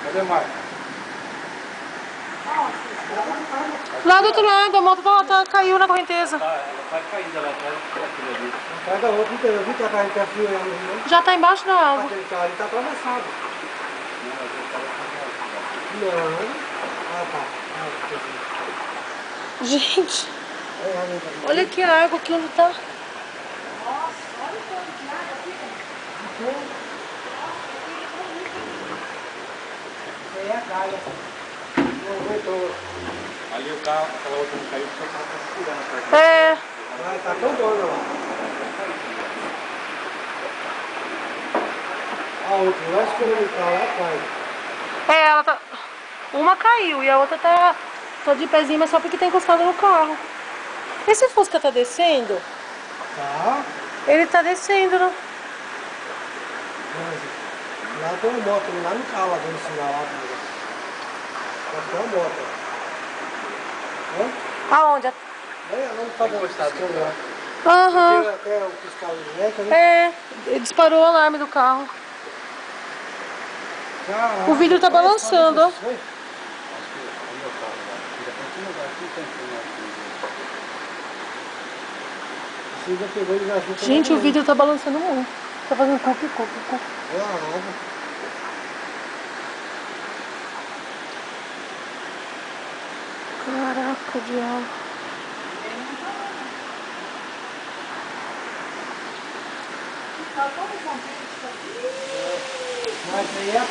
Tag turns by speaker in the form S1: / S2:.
S1: Cadê mais?
S2: Lá do outro lado, a moto caiu na correnteza.
S1: Ela tá caída lá atrás daquilo ali.
S3: Atrás da outra, então, eu vi que a carne tá fria ali, né?
S2: Já tá embaixo da água.
S3: Aquele carro ali tá atravessado. Não. Ah, tá. Ah, entendi.
S2: Gente,
S3: É, ali, tá.
S2: olha aqui a água aqui onde tá.
S4: Nossa, olha o tanto de água aqui, velho.
S3: Isso aí é a calha. Não aguentou.
S1: Ali o carro, aquela outra não caiu porque ela tá segurando atrás.
S2: É.
S3: Mas tá tombando lá. A outra, lá escorrendo o carro, lá cai.
S2: É, ela tá. Uma caiu e a outra tá de pezinho, mas só porque tá encostada no carro. Esse Fusca tá descendo?
S3: Tá.
S2: Ele tá descendo, né?
S3: Mas lá tem uma moto, lá no carro, lá dando sinal lá. Lá tem uma moto. Ó.
S2: Aonde?
S3: É, lá no carro piscando lá.
S2: Aham.
S3: Até o fiscal elétrico, né?
S2: É, disparou o alarme do carro.
S3: Caraca,
S2: O vidro tá balançando, ó.
S1: Acho que é o meu carro lá. Já tem um lugar aqui, tem
S3: Você já pegou e já achou que
S2: Gente,
S3: era
S2: o vidro tá balançando muito. Tá fazendo cuco.
S3: É a água.
S2: Caraca, diabo.
S4: Tá todo contente isso aqui.
S3: Mas aí é a